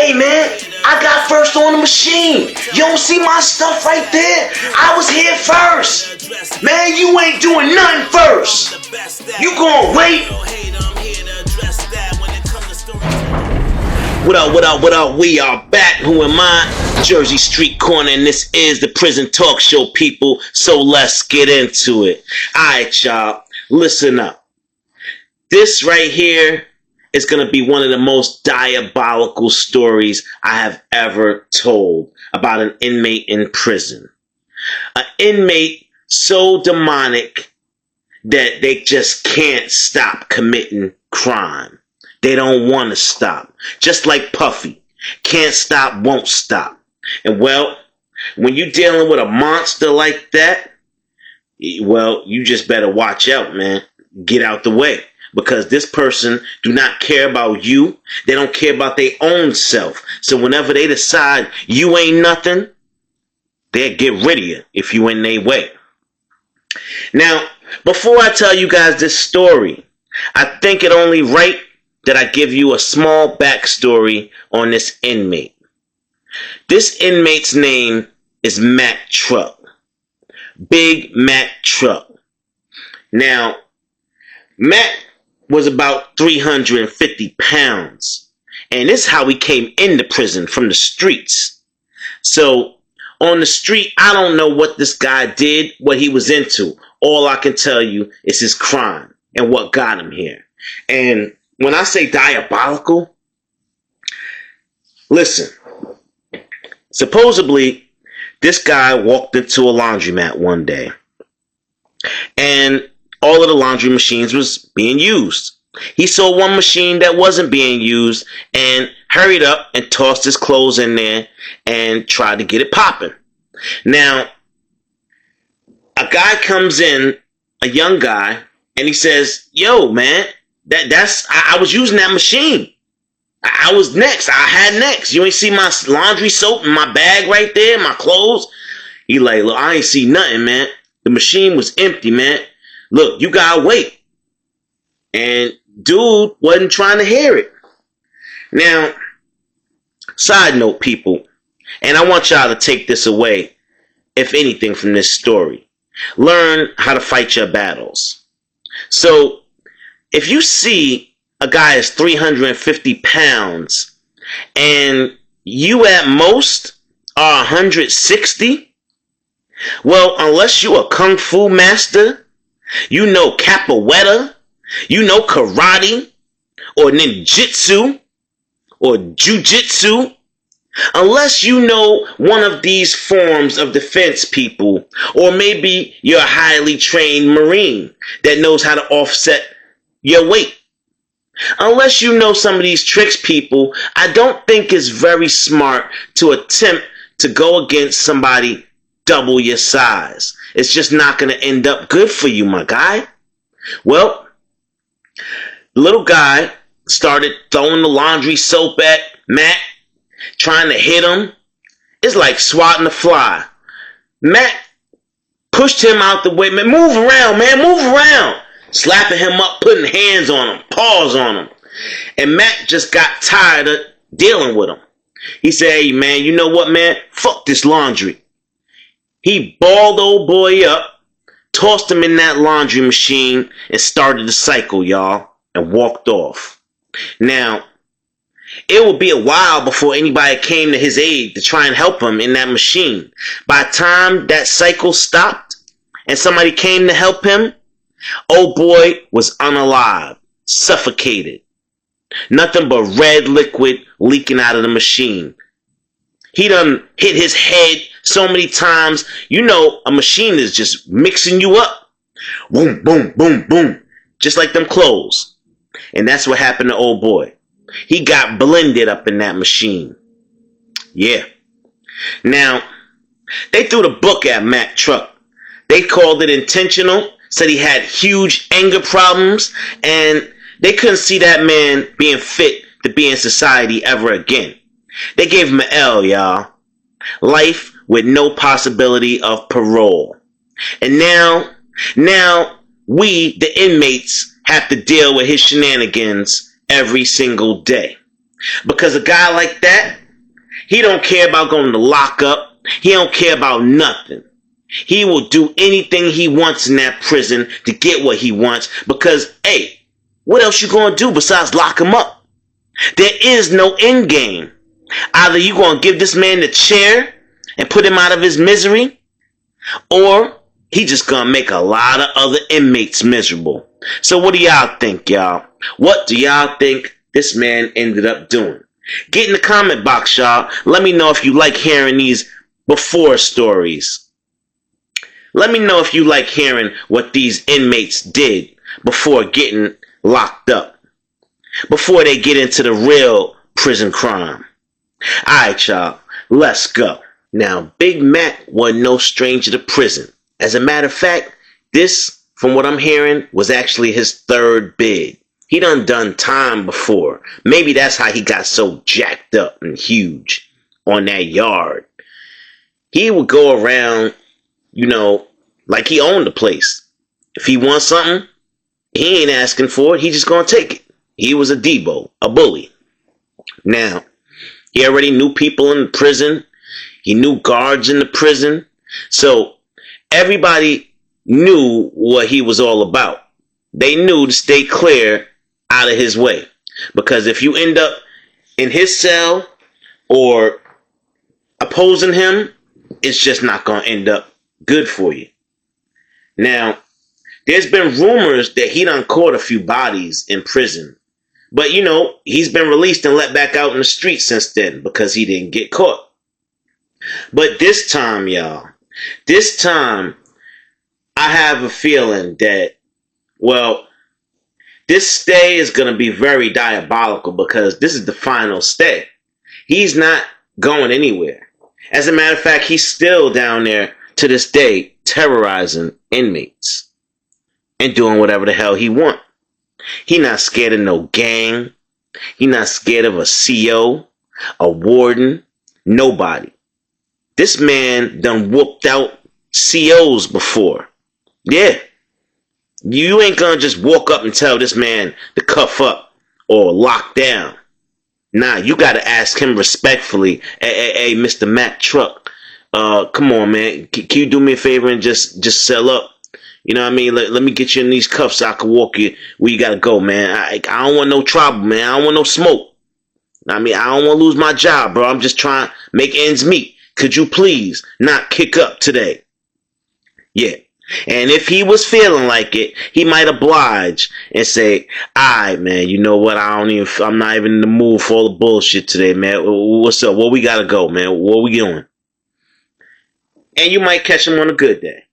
Hey man, I got first on the machine. You don't see my stuff right there? I was here first. Man, you ain't doing nothing first. You gonna wait? What up, what up, what up? We are back. Who am I? Jersey Street Corner, and this is the Prison Talk Show, people. So let's get into it. Alright, y'all. Listen up. This right here is going to be one of the most diabolical stories I have ever told about an inmate in prison. An inmate so demonic that they just can't stop committing crime. They don't want to stop. Just like Puffy. Can't stop, won't stop. And well, when you're dealing with a monster like that, well, you just better watch out, man. Get out the way. Because this person do not care about you. They don't care about their own self. So whenever they decide you ain't nothing, they'll get rid of you if you in their way. Now, before I tell you guys this story, I think it only right that I give you a small backstory on this inmate. This inmate's name is Matt Truck. Big Matt Truck. Now, Matt was about 350 pounds. And this is how he came into prison, from the streets. So, on the street, I don't know what this guy did, what he was into. All I can tell you is his crime and what got him here. And when I say diabolical, listen. Supposedly, this guy walked into a laundromat one day. And all of the laundry machines was being used. He saw one machine that wasn't being used and hurried up and tossed his clothes in there and tried to get it popping. Now, a guy comes in, a young guy, and he says, "Yo, man, I was using that machine. I was next. I had next. You ain't see my laundry soap in my bag right there, my clothes?" He like, "Look, I ain't see nothing, man. The machine was empty, man. Look, you gotta wait." And dude wasn't trying to hear it. Now, side note, people, and I want y'all to take this away, if anything, from this story. Learn how to fight your battles. So, if you see a guy is 350 pounds and you at most are 160, well, unless you a kung fu master, you know capoeira, you know karate, or ninjutsu, or jujitsu. Unless you know one of these forms of defense, people, or maybe you're a highly trained Marine that knows how to offset your weight. Unless you know some of these tricks, people, I don't think it's very smart to attempt to go against somebody double your size. It's just not going to end up good for you, my guy. Well, the little guy started throwing the laundry soap at Matt, trying to hit him. It's like swatting a fly. Matt pushed him out the way. "Man, move around, man, move around." Slapping him up, putting hands on him, paws on him. And Matt just got tired of dealing with him. He said, "Hey, man, you know what, man? Fuck this laundry." He balled old boy up, tossed him in that laundry machine, and started the cycle, y'all, and walked off. Now, it would be a while before anybody came to his aid to try and help him in that machine. By the time that cycle stopped and somebody came to help him, old boy was unalive, suffocated. Nothing but red liquid leaking out of the machine. He done hit his head so many times. You know, a machine is just mixing you up. Boom, boom, boom, boom. Just like them clothes. And that's what happened to old boy. He got blended up in that machine. Yeah. Now, they threw the book at Matt Truck. They called it intentional, said he had huge anger problems, and they couldn't see that man being fit to be in society ever again. They gave him an L, y'all. Life with no possibility of parole. And now we, the inmates, have to deal with his shenanigans every single day. Because a guy like that, he don't care about going to lockup. He don't care about nothing. He will do anything he wants in that prison to get what he wants because, hey, what else you gonna do besides lock him up? There is no end game. Either you gonna give this man the chair and put him out of his misery, or he just gonna make a lot of other inmates miserable. So what do y'all think, y'all? What do y'all think this man ended up doing? Get in the comment box, y'all. Let me know if you like hearing these before stories. Let me know if you like hearing what these inmates did before getting locked up. Before they get into the real prison crime. Alright, y'all. Let's go. Now, Big Mac wasn't no stranger to prison. As a matter of fact, this, from what I'm hearing, was actually his third bid. He done time before. Maybe that's how he got so jacked up and huge on that yard. He would go around, like he owned the place. If he wants something, he ain't asking for it. He just gonna take it. He was a Debo, a bully. Now, he already knew people in the prison. He knew guards in the prison. So, everybody knew what he was all about. They knew to stay clear out of his way. Because if you end up in his cell or opposing him, it's just not going to end up good for you. Now, there's been rumors that he done caught a few bodies in prison. But, he's been released and let back out in the streets since then because he didn't get caught. But this time, y'all, I have a feeling that, this stay is going to be very diabolical because this is the final stay. He's not going anywhere. As a matter of fact, he's still down there to this day terrorizing inmates and doing whatever the hell he wants. He not scared of no gang. He not scared of a CO, a warden, nobody. This man done whooped out COs before. Yeah. You ain't gonna just walk up and tell this man to cuff up or lock down. Nah, you gotta ask him respectfully, hey, Mr. Mac Truck, come on, man. Can you do me a favor and just sell up? You know what I mean? Let me get you in these cuffs so I can walk you where you gotta go, man. I don't want no trouble, man. I don't want no smoke. I mean, I don't want to lose my job, bro. I'm just trying to make ends meet. Could you please not kick up today? Yeah. And if he was feeling like it, he might oblige and say, alright, man, you know what? I'm not even in the mood for all the bullshit today, man. What's up? Where we gotta go, man? What we doing? And you might catch him on a good day.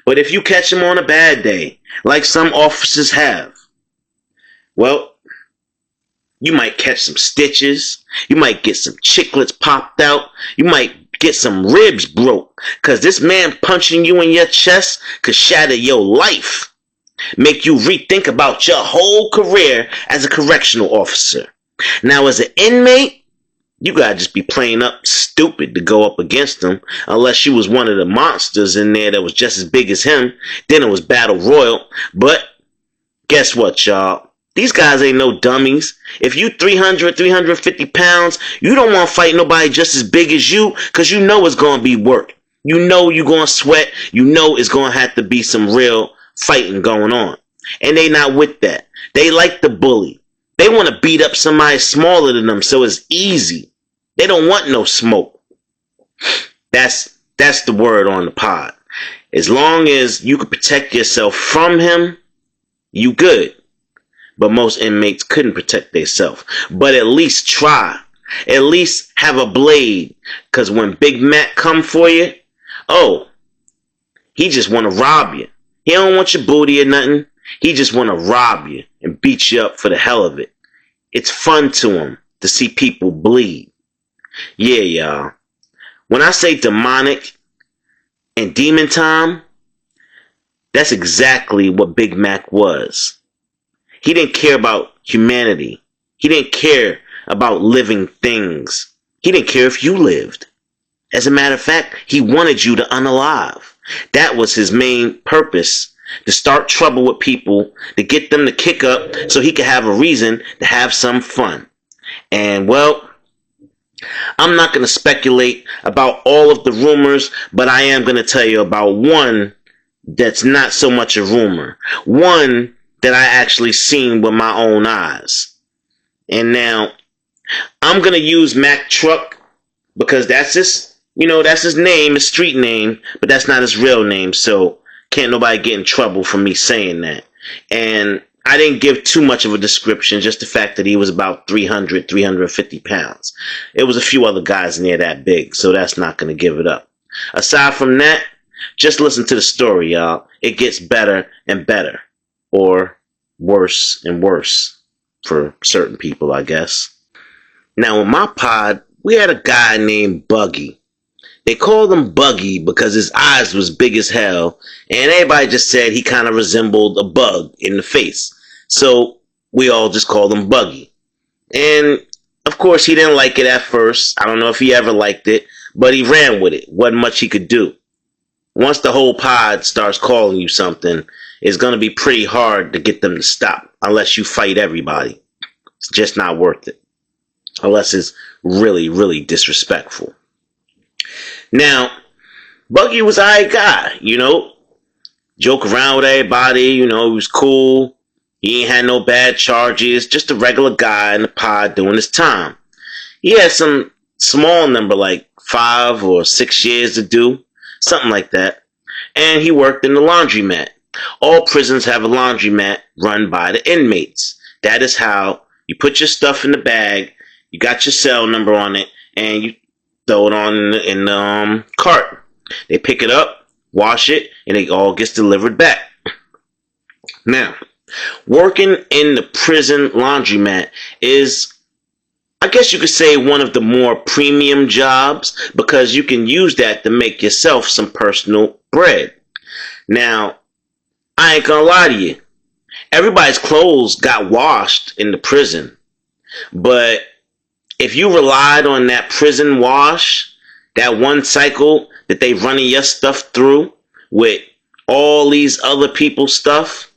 But if you catch him on a bad day, like some officers have, well, you might catch some stitches. You might get some chiclets popped out. You might get some ribs broke. Because this man punching you in your chest could shatter your life. Make you rethink about your whole career as a correctional officer. Now, as an inmate, you gotta just be playing up stupid to go up against him. Unless you was one of the monsters in there that was just as big as him. Then it was battle royal. But guess what, y'all? These guys ain't no dummies. If you 300, 350 pounds, you don't want to fight nobody just as big as you because you know it's going to be work. You know you're going to sweat. You know it's going to have to be some real fighting going on. And they not with that. They like the bully. They want to beat up somebody smaller than them so it's easy. They don't want no smoke. That's the word on the pod. As long as you can protect yourself from him, you good. But most inmates couldn't protect themselves. But at least try. At least have a blade. Because when Big Mac come for you, he just want to rob you. He don't want your booty or nothing. He just want to rob you and beat you up for the hell of it. It's fun to him to see people bleed. Yeah, y'all. When I say demonic and demon time, that's exactly what Big Mac was. He didn't care about humanity. He didn't care about living things. He didn't care if you lived. As a matter of fact, he wanted you to unalive. That was his main purpose, to start trouble with people, to get them to kick up so he could have a reason to have some fun. And well, I'm not going to speculate about all of the rumors, but I am going to tell you about one that's not so much a rumor. One that I actually seen with my own eyes. And now, I'm going to use Mac Truck because that's that's his name, his street name, but that's not his real name, so can't nobody get in trouble for me saying that. And I didn't give too much of a description, just the fact that he was about 300, 350 pounds. It was a few other guys in there that big, so that's not going to give it up. Aside from that, just listen to the story, y'all. It gets better and better, or worse and worse for certain people, I guess. Now, in my pod, we had a guy named Buggy. They called him Buggy because his eyes was big as hell, and everybody just said he kind of resembled a bug in the face. So we all just called him Buggy. And of course, he didn't like it at first. I don't know if he ever liked it, but he ran with it. Wasn't much he could do. Once the whole pod starts calling you something, it's going to be pretty hard to get them to stop unless you fight everybody. It's just not worth it. Unless it's really, really disrespectful. Now, Buggy was a alright guy, joke around with everybody, he was cool. He ain't had no bad charges, just a regular guy in the pod doing his time. He had some small number, like 5 or 6 years to do, something like that. And he worked in the laundromat. All prisons have a laundromat run by the inmates. That is how you put your stuff in the bag, you got your cell number on it, and you throw it on in the cart. They pick it up, wash it, and it all gets delivered back. Now, working in the prison laundromat is, I guess you could say, one of the more premium jobs because you can use that to make yourself some personal bread. Now, I ain't gonna lie to you. Everybody's clothes got washed in the prison, but if you relied on that prison wash, that one cycle that they running your stuff through with all these other people's stuff,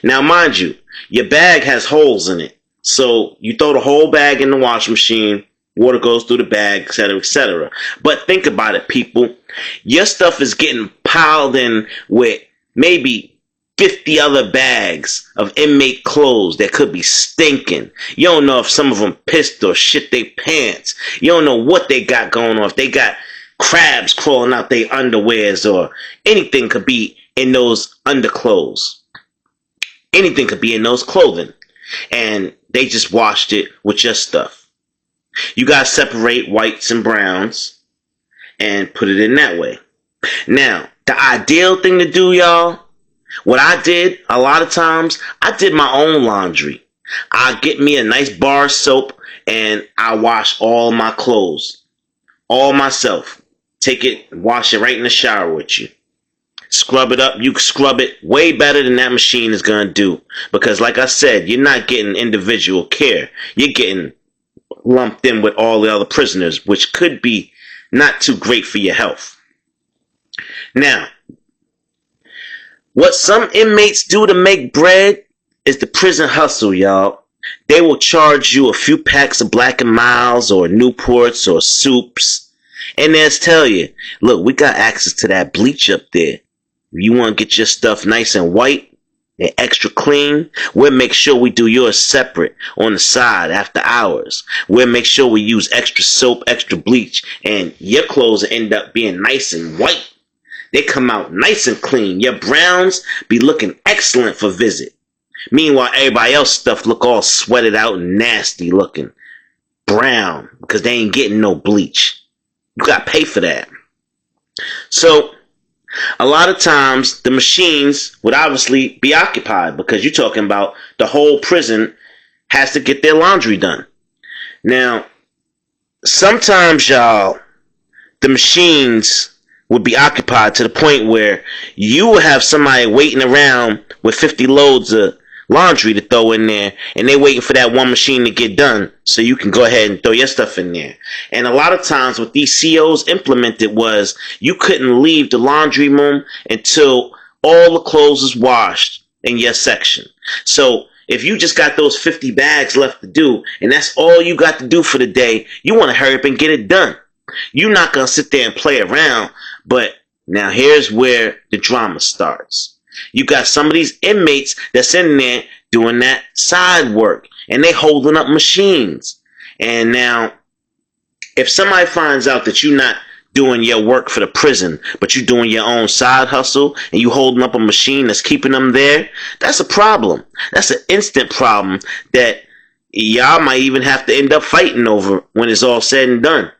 now mind you, your bag has holes in it. So you throw the whole bag in the washing machine, water goes through the bag, etc., etc. But think about it, people. Your stuff is getting piled in with maybe 50 other bags of inmate clothes that could be stinking. You don't know if some of them pissed or shit their pants. You don't know what they got going on. If they got crabs crawling out their underwears or anything could be in those underclothes. Anything could be in those clothing. And they just washed it with your stuff. You got to separate whites and browns and put it in that way. Now, the ideal thing to do, y'all, what I did a lot of times, I did my own laundry. I get me a nice bar of soap and I wash all my clothes. All myself. Take it, wash it right in the shower with you. Scrub it up. You can scrub it way better than that machine is going to do. Because like I said, you're not getting individual care. You're getting lumped in with all the other prisoners, which could be not too great for your health. Now, what some inmates do to make bread is the prison hustle, y'all. They will charge you a few packs of Black and Milds or Newports or soups. And they'll tell you, look, we got access to that bleach up there. If you want to get your stuff nice and white and extra clean, we'll make sure we do yours separate on the side after hours. We'll make sure we use extra soap, extra bleach, and your clothes will end up being nice and white. They come out nice and clean. Your browns be looking excellent for visit. Meanwhile, everybody else stuff look all sweated out and nasty looking. Brown, because they ain't getting no bleach. You gotta pay for that. So, a lot of times, the machines would obviously be occupied because you're talking about the whole prison has to get their laundry done. Now, sometimes, y'all, the machines would be occupied to the point where you will have somebody waiting around with 50 loads of laundry to throw in there, and they're waiting for that one machine to get done so you can go ahead and throw your stuff in there. And a lot of times what these COs implemented was you couldn't leave the laundry room until all the clothes was washed in your section. So If you just got those 50 bags left to do, and that's all you got to do for the day, you want to hurry up and get it done. You're not going to sit there and play around. But now here's where the drama starts. You got some of these inmates that's in there doing that side work, and they holding up machines. And now, if somebody finds out that you're not doing your work for the prison, but you're doing your own side hustle, and you holding up a machine that's keeping them there, that's a problem. That's an instant problem that y'all might even have to end up fighting over when it's all said and done.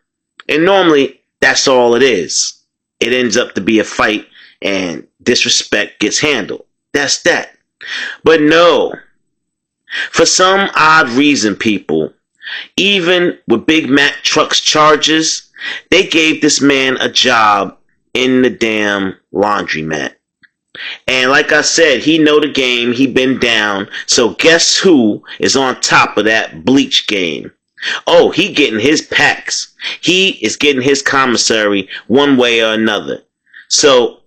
And normally, that's all it is. It ends up to be a fight, and disrespect gets handled. That's that. But no, for some odd reason, people, even with Big Mac Truck's charges, they gave this man a job in the damn laundromat. And like I said, he know the game, he been down, so guess who is on top of that bleach game? Oh, he getting his packs. He is getting his commissary one way or another. So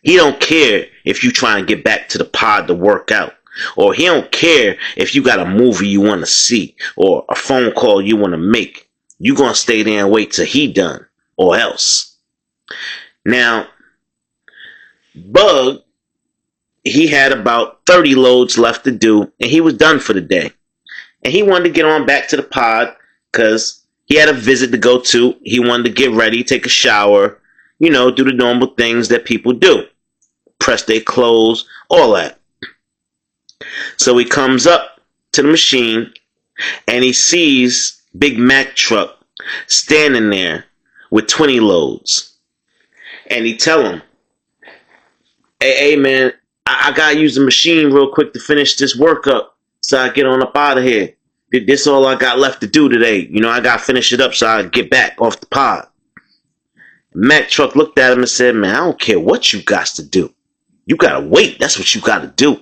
he don't care if you try and get back to the pod to work out. Or he don't care if you got a movie you want to see or a phone call you want to make. You gonna stay there and wait till he done or else. Now, Bug, he had about 30 loads left to do and he was done for the day. And he wanted to get on back to the pod because he had a visit to go to. He wanted to get ready, take a shower, do the normal things that people do. Press their clothes, all that. So he comes up to the machine and he sees Big Mac Truck standing there with 20 loads. And he tell him, hey man, I gotta use the machine real quick to finish this work up so I get on up out of here. This all I got left to do today. I gotta finish it up so I get back off the pod. Mac Truck looked at him and said, man, I don't care what you got to do. You gotta wait. That's what you gotta do.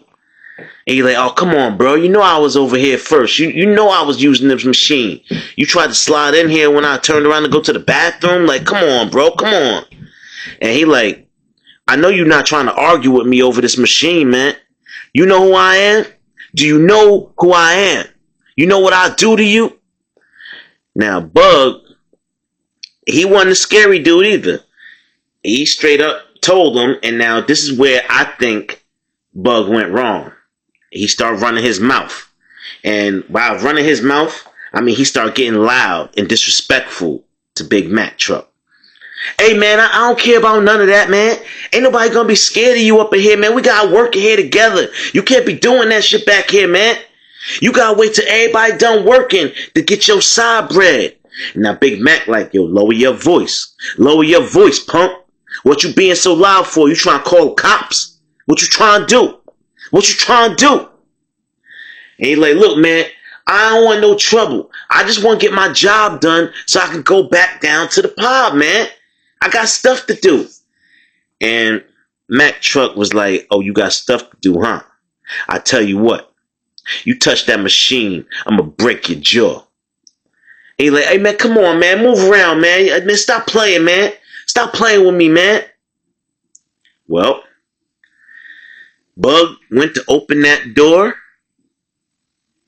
And he's like, oh, come on, bro. You know I was over here first. You know I was using this machine. You tried to slide in here when I turned around to go to the bathroom. Like, come on, bro. Come on. And he like, I know you're not trying to argue with me over this machine, man. You know who I am? Do you know who I am? You know what I do to you? Now, Bug, he wasn't a scary dude either. He straight up told him, and now this is where I think Bug went wrong. He started running his mouth. And by running his mouth, I mean he started getting loud and disrespectful to Big Mac Truck. Hey man, I don't care about none of that, man. Ain't nobody gonna be scared of you up in here, man. We gotta work in here together. You can't be doing that shit back here, man. You gotta wait till everybody done working to get your side bread. Now Big Mac like, yo, lower your voice. Lower your voice, punk. What you being so loud for? You trying to call the cops? What you trying to do? What you trying to do? And he like, look, man, I don't want no trouble. I just want to get my job done so I can go back down to the pod, man. I got stuff to do. And Mac Truck was like, oh, you got stuff to do, huh? I tell you what, you touch that machine, I'm going to break your jaw. And he like, hey, man, come on, man. Move around, man. Man, stop playing, man. Stop playing with me, man. Well, Bug went to open that door,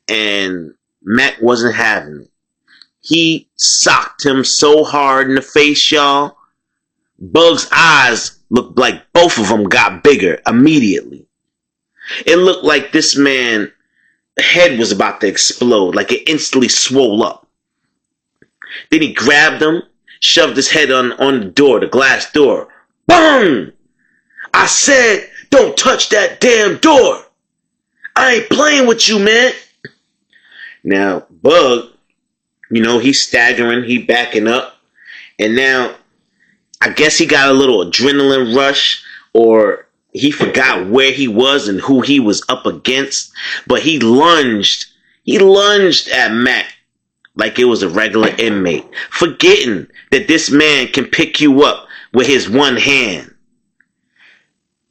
and Mac wasn't having it. He socked him so hard in the face, y'all. Bug's eyes looked like both of them got bigger immediately. It looked like this man's head was about to explode, like it instantly swole up. Then he grabbed him, shoved his head on the door, the glass door. Boom! I said, don't touch that damn door. I ain't playing with you, man. Now, Bug, he's staggering, he backing up. And now, I guess he got a little adrenaline rush, or he forgot where he was and who he was up against. But he lunged at Mac like it was a regular inmate, forgetting that this man can pick you up with his one hand.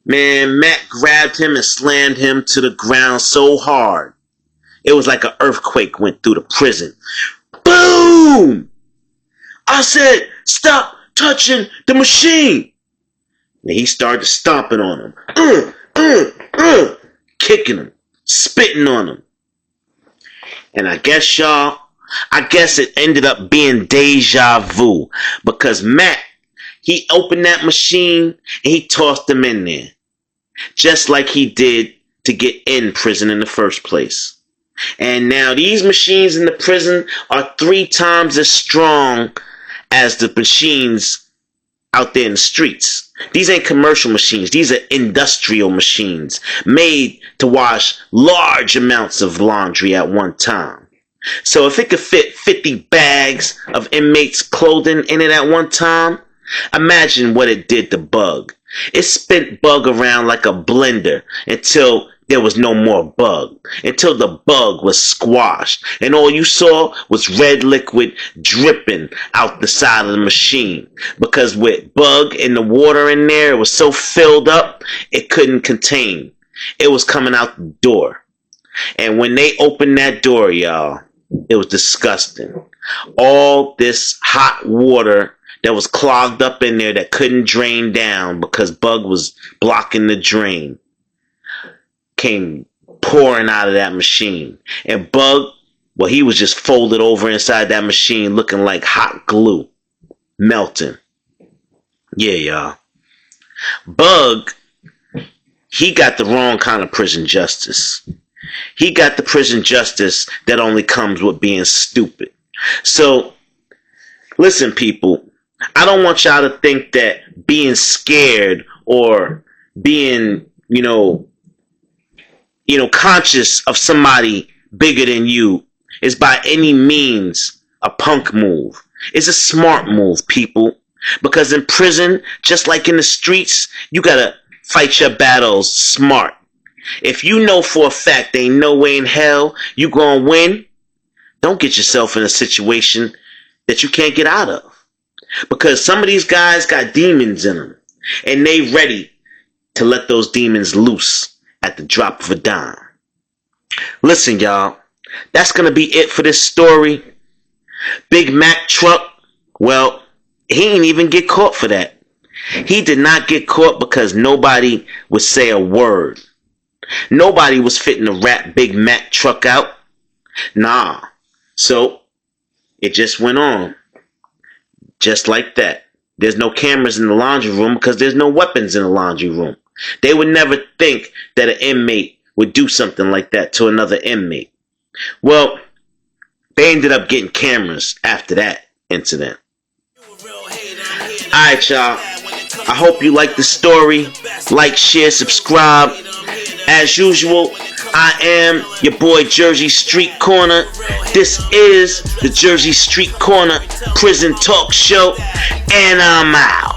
Man, Mac grabbed him and slammed him to the ground so hard, it was like an earthquake went through the prison. Boom! I said, stop touching the machine. And he started stomping on him. Kicking him, spitting on him. And I guess it ended up being deja vu, because Matt, he opened that machine and he tossed them in there, just like he did to get in prison in the first place. And now these machines in the prison are 3 times as strong as the machines out there in the streets. These ain't commercial machines. These are industrial machines made to wash large amounts of laundry at one time. So if it could fit 50 bags of inmates' clothing in it at one time, imagine what it did to Bug. It spent Bug around like a blender until there was no more Bug, until the Bug was squashed and all you saw was red liquid dripping out the side of the machine, because with Bug and the water in there, it was so filled up it couldn't contain. It was coming out the door. And when they opened that door, y'all, it was disgusting. All this hot water that was clogged up in there that couldn't drain down because Bug was blocking the drain came pouring out of that machine. And Bug, well, he was just folded over inside that machine looking like hot glue, melting. Yeah, y'all. Bug, he got the wrong kind of prison justice. He got the prison justice that only comes with being stupid. So, listen, people, I don't want y'all to think that being scared or being, conscious of somebody bigger than you is by any means a punk move. It's a smart move, people. Because in prison, just like in the streets, you gotta fight your battles smart. If you know for a fact there ain't no way in hell you gonna win, don't get yourself in a situation that you can't get out of. Because some of these guys got demons in them, and they ready to let those demons loose at the drop of a dime. Listen, y'all, that's gonna be it for this story. Big Mac truck, well, he ain't even get caught for that. He did not get caught because nobody would say a word. Nobody was fitting to rat Big Mac truck out. Nah. So it just went on. Just like that. There's no cameras in the laundry room because there's no weapons in the laundry room. They would never think that an inmate would do something like that to another inmate. Well, they ended up getting cameras after that incident. Alright, y'all. I hope you like the story. Like, share, subscribe. As usual, I am your boy Jersey Street Corner. This is the Jersey Street Corner Prison Talk Show, and I'm out.